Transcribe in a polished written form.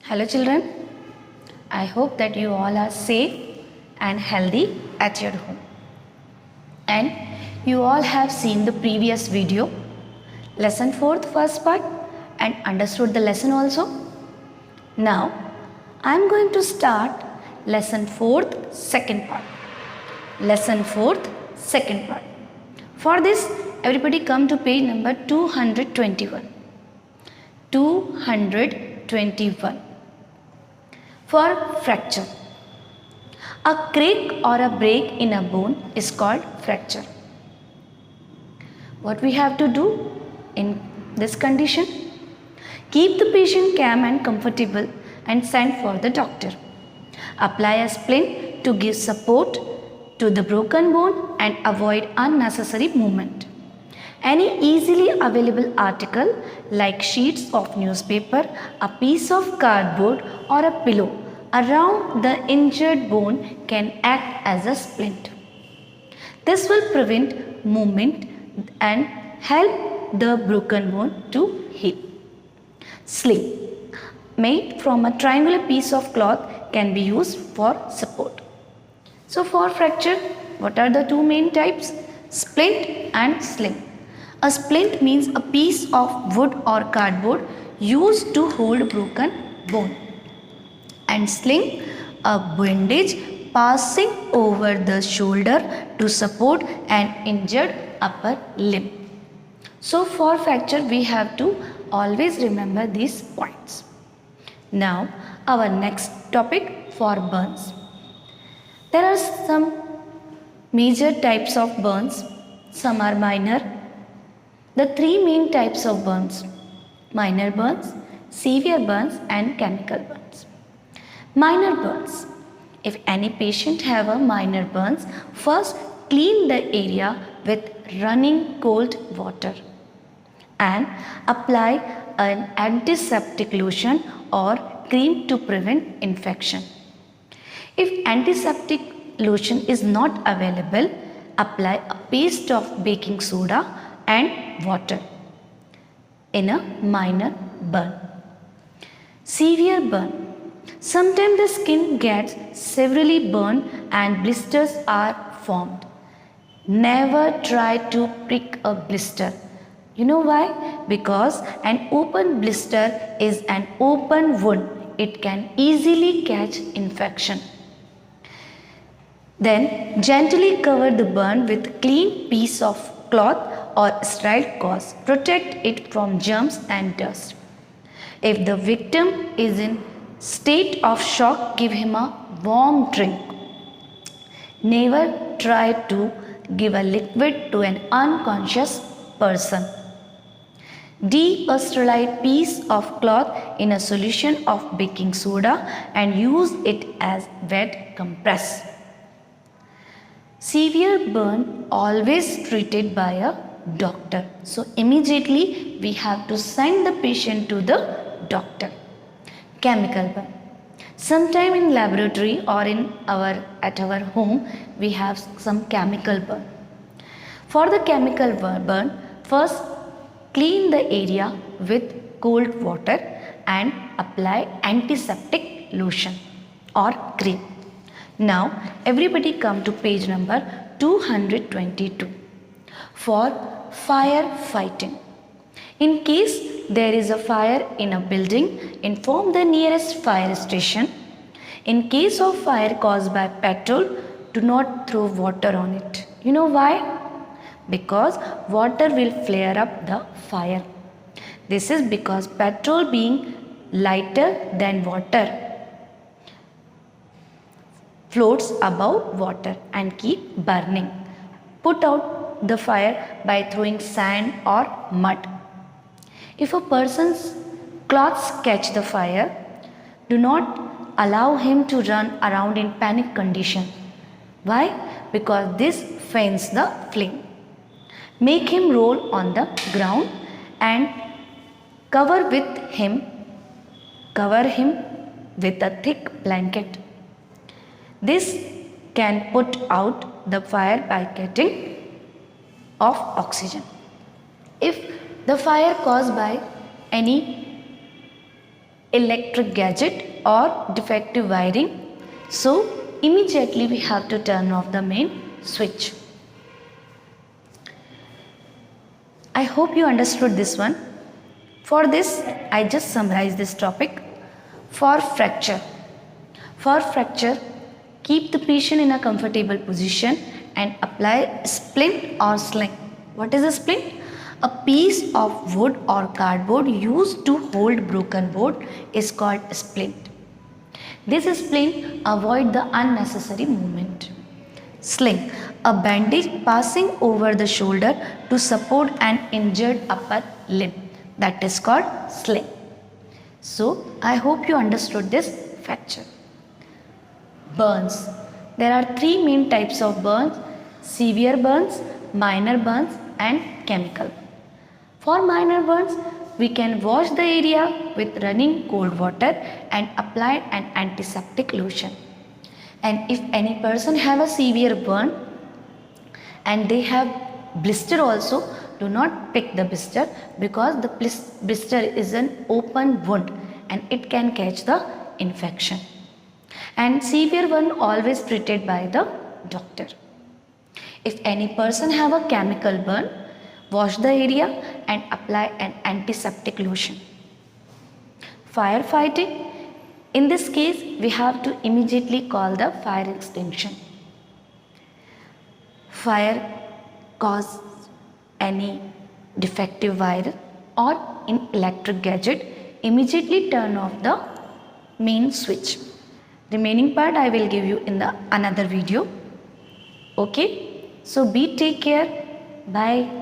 Hello children, I hope that you all are safe and healthy at your home. And you all have seen the previous video, lesson 4th first part, and understood the lesson also. Now, I am going to start lesson 4th second part. Lesson 4th second part. For this, everybody come to page number 221. 221. For fracture. A crack or a break in a bone is called fracture. What we have to do in this condition? Keep the patient calm and comfortable and send for the doctor. Apply a splint to give support to the broken bone and avoid unnecessary movement. Any easily available article like sheets of newspaper, a piece of cardboard or a pillow around the injured bone can act as a splint. This will prevent movement and help the broken bone to heal. Sling, made from a triangular piece of cloth, can be used for support. So for fracture, what are the two main types? Splint and sling. A splint means a piece of wood or cardboard used to hold broken bone. And sling, a bandage passing over the shoulder to support an injured upper limb. So for fracture, we have to always remember these points. Now, our next topic for burns. There are some major types of burns. Some are minor. The three main types of burns: minor burns, severe burns and chemical burns. Minor burns. If any patient have a minor burns, first clean the area with running cold water and apply an antiseptic lotion or cream to prevent infection. If antiseptic lotion is not available, apply a paste of baking soda and water in a minor burn. Severe burn. Sometimes the skin gets severely burned and blisters are formed. Never try to prick a blister. You know why? Because an open blister is an open wound. It can easily catch infection. Then gently cover the burn with clean piece of cloth or sterile gauze. Protect it from germs and dust. If the victim is in state of shock, give him a warm drink. Never try to give a liquid to an unconscious person. Dip a sterile piece of cloth in a solution of baking soda and use it as wet compress. Severe burn always treated by a doctor. So immediately we have to send the patient to the doctor. Chemical burn. Sometime in laboratory or at our home we have some chemical burn. For the chemical burn, first clean the area with cold water and apply antiseptic lotion or cream. Now everybody come to page number 222. For fire fighting. In case there is a fire in a building, inform the nearest fire station. In case of fire caused by petrol, do not throw water on it. You know why? Because water will flare up the fire. This is because petrol being lighter than water floats above water and keep burning. Put out the fire by throwing sand or mud. If a person's clothes catch the fire, do not allow him to run around in panic condition. Why? Because this fans the flame. Make him roll on the ground and cover him with a thick blanket. This can put out the fire by getting of oxygen. If the fire caused by any electric gadget or defective wiring. So immediately we have to turn off the main switch. I hope you understood this one. For this, I just summarize this topic. For fracture, keep the patient in a comfortable position and apply splint or sling. What is a splint? A piece of wood or cardboard used to hold broken board is called a splint. This splint avoid the unnecessary movement. Sling, a bandage passing over the shoulder to support an injured upper limb. That is called sling. So, I hope you understood this fracture. Burns. There are three main types of burns: severe burns, minor burns and chemical. For minor burns, we can wash the area with running cold water and apply an antiseptic lotion. And if any person have a severe burn and they have blister also, do not pick the blister because the blister is an open wound and it can catch the infection. And severe burn always treated by the doctor. If any person have a chemical burn, wash the area and apply an antiseptic lotion. Firefighting. In this case, we have to immediately call the fire extinction. Fire cause any defective wire or in electric gadget, immediately turn off the main switch. Remaining part I will give you in the another video. Okay, so take care. Bye.